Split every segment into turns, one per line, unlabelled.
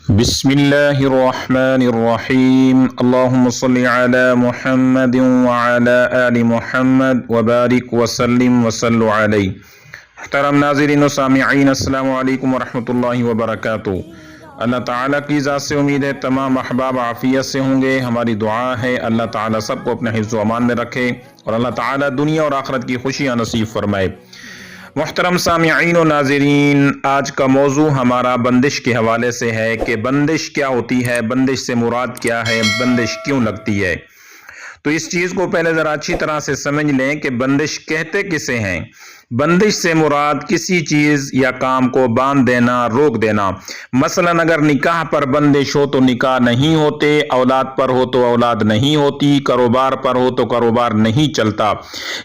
بسم اللہ الرحمن الرحیم اللہم صلی علی محمد وعلی آل محمد وبارک وسلم وصلو علیہ۔ محترم ناظرین و سامعین، السلام علیکم ورحمۃ اللہ وبرکاتہ۔ اللہ تعالیٰ کی ذات سے امید ہے تمام احباب عافیت سے ہوں گے۔ ہماری دعا ہے اللہ تعالیٰ سب کو اپنے حفظ و امان میں رکھے اور اللہ تعالیٰ دنیا اور آخرت کی خوشیاں نصیب فرمائے۔ محترم سامعین و ناظرین، آج کا موضوع ہمارا بندش کے حوالے سے ہے کہ بندش کیا ہوتی ہے، بندش سے مراد کیا ہے، بندش کیوں لگتی ہے۔ تو اس چیز کو پہلے ذرا اچھی طرح سے سمجھ لیں کہ بندش کہتے کسے ہیں۔ بندش سے مراد کسی چیز یا کام کو باندھ دینا، روک دینا۔ مثلا اگر نکاح پر بندش ہو تو نکاح نہیں ہوتے، اولاد پر ہو تو اولاد نہیں ہوتی، کاروبار پر ہو تو کاروبار نہیں چلتا۔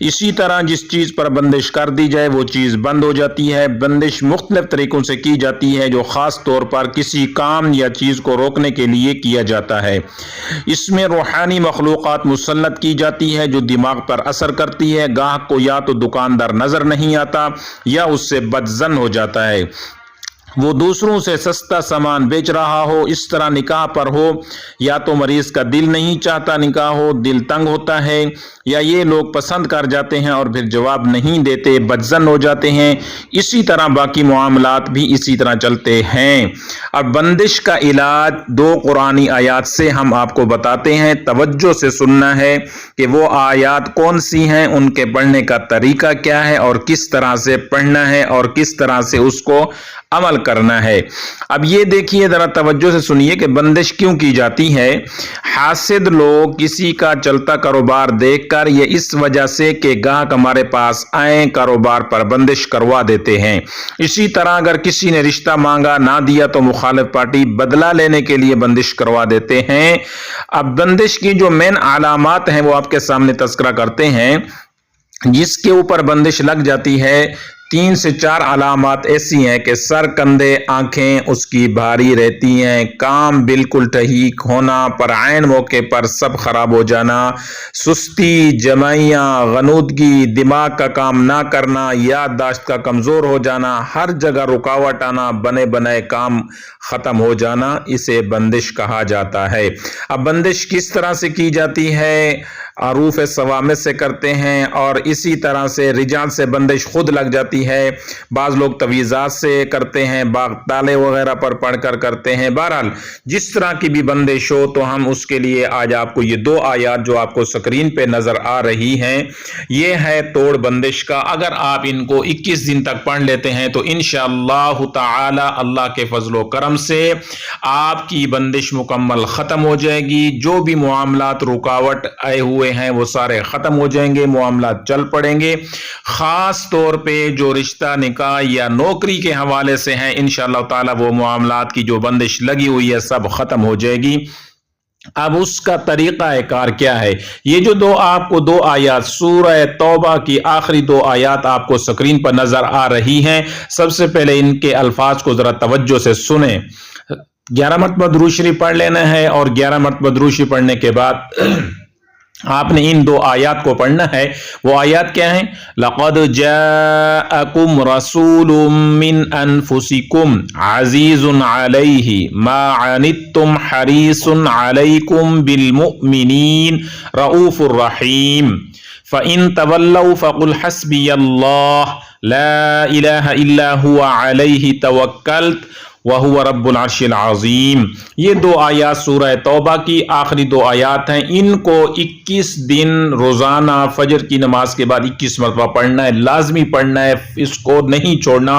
اسی طرح جس چیز پر بندش کر دی جائے وہ چیز بند ہو جاتی ہے۔ بندش مختلف طریقوں سے کی جاتی ہے جو خاص طور پر کسی کام یا چیز کو روکنے کے لیے کیا جاتا ہے۔ اس میں روحانی مخلوقات مسلط کی جاتی ہے جو دماغ پر اثر کرتی ہے۔ گاہک کو یا تو دکاندار نظر نہیں آتا یا اس سے بدظن ہو جاتا ہے، وہ دوسروں سے سستا سامان بیچ رہا ہو۔ اس طرح نکاح پر ہو یا تو مریض کا دل نہیں چاہتا نکاح ہو، دل تنگ ہوتا ہے، یا یہ لوگ پسند کر جاتے ہیں اور پھر جواب نہیں دیتے، بدظن ہو جاتے ہیں۔ اسی طرح باقی معاملات بھی اسی طرح چلتے ہیں۔ اب بندش کا علاج دو قرآنی آیات سے ہم آپ کو بتاتے ہیں۔ توجہ سے سننا ہے کہ وہ آیات کون سی ہیں، ان کے پڑھنے کا طریقہ کیا ہے اور کس طرح سے پڑھنا ہے اور کس طرح سے اس کو عمل کرنا ہے۔ اب یہ دیکھیے، ذرا توجہ سے سنیے کہ بندش کیوں کی جاتی ہے۔ حاسد لوگ کسی کا چلتا کاروبار دیکھ کر یا اس وجہ سے کہ گاہک ہمارے پاس آئیں کاروبار پر بندش کروا دیتے ہیں۔ اسی طرح اگر کسی نے رشتہ مانگا نہ دیا تو مخالف پارٹی بدلہ لینے کے لیے بندش کروا دیتے ہیں۔ اب بندش کی جو مین علامات ہیں وہ آپ کے سامنے تذکرہ کرتے ہیں۔ جس کے اوپر بندش لگ جاتی ہے 3 سے 4 علامات ایسی ہیں کہ سر، کندھے، آنکھیں اس کی بھاری رہتی ہیں، کام بالکل ٹھیک ہونا، پر عین موقع پر سب خراب ہو جانا، سستی، جمعیاں، غنودگی، دماغ کا کام نہ کرنا، یادداشت کا کمزور ہو جانا، ہر جگہ رکاوٹ آنا، بنے بنائے کام ختم ہو جانا، اسے بندش کہا جاتا ہے۔ اب بندش کس طرح سے کی جاتی ہے؟ عروف صوامت سے کرتے ہیں اور اسی طرح سے رجال سے بندش خود لگ جاتی ہے۔ بعض لوگ تویزات سے کرتے ہیں، باغ تالے وغیرہ پر پڑھ کر کرتے ہیں۔ بہرحال جس طرح کی بھی بندش ہو تو ہم اس کے لیے آج آپ کو یہ 2 آیات جو آپ کو سکرین پہ نظر آ رہی ہیں، یہ ہے توڑ بندش کا۔ اگر آپ ان کو 21 دن تک پڑھ لیتے ہیں تو انشاءاللہ تعالی اللہ کے فضل و کرم سے آپ کی بندش مکمل ختم ہو جائے گی۔ جو بھی معاملات رکاوٹ آئے ہوئے ہیں وہ سارے ختم ہو جائیں گے، معاملات چل پڑیں گے۔ خاص طور پہ جو رشتہ، نکاح یا نوکری کے حوالے سے ہیں، انشاءاللہ تعالی وہ معاملات کی جو بندش لگی ہوئی ہے سب ختم ہو جائے گی۔ اب اس کا طریقہ کار کیا ہے؟ یہ جو آپ کو 2 آیات سورہ توبہ کی آخری 2 آیات آپ کو سکرین پر نظر آ رہی ہیں، سب سے پہلے ان کے الفاظ کو ذرا توجہ سے سنیں۔ 11 مرتبہ درود شریف پڑھ لینا ہے اور 11 مرتبہ درود شریف پڑھنے کے بعد آپ نے ان 2 آیات کو پڑھنا ہے۔ وہ آیات کیا ہیں؟ لَقَدْ جَاءَكُمْ رَسُولٌ مِّنْ أَنفُسِكُمْ عَزِيزٌ عَلَيْهِ مَا عَنِتُّمْ حَرِيصٌ عَلَيْكُمْ بِالْمُؤْمِنِينَ رَءُوفٌ رَحِيمٌ فَإِن تَوَلَّوْا فَقُلْ حَسْبِيَ اللَّهُ لَا إِلَهَ إِلَّا هُوَ عَلَيْهِ تَوَكَّلْتُ وَهُوَ رَبُّ الْعَرْشِ الْعَظِيمِ۔ یہ 2 آیات سورہ توبہ کی آخری 2 آیات ہیں۔ ان کو 21 دن روزانہ فجر کی نماز کے بعد 21 مرتبہ پڑھنا ہے، لازمی پڑھنا ہے، اس کو نہیں چھوڑنا۔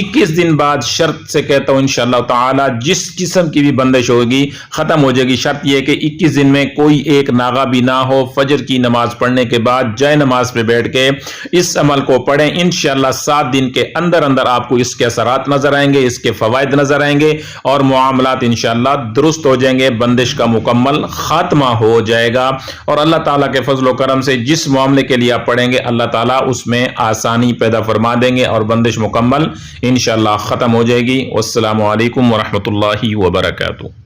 21 دن بعد شرط سے کہتا ہوں انشاءاللہ تعالی جس قسم کی بھی بندش ہوگی ختم ہو جائے گی۔ شرط یہ کہ 21 دن میں کوئی ایک ناغہ بھی نہ ہو۔ فجر کی نماز پڑھنے کے بعد جائے نماز پہ بیٹھ کے اس عمل کو پڑھیں۔ انشاءاللہ 7 دن کے اندر اندر آپ کو اس کے اثرات نظر آئیں گے، اس کے فوائد نظر آئیں گے اور معاملات انشاءاللہ درست ہو جائیں گے، بندش کا مکمل خاتمہ ہو جائے گا۔ اور اللہ تعالیٰ کے فضل و کرم سے جس معاملے کے لیے آپ پڑھیں گے اللہ تعالیٰ اس میں آسانی پیدا فرما دیں گے اور بندش مکمل انشاءاللہ ختم ہو جائے گی۔ والسلام علیکم ورحمۃ اللہ وبرکاتہ۔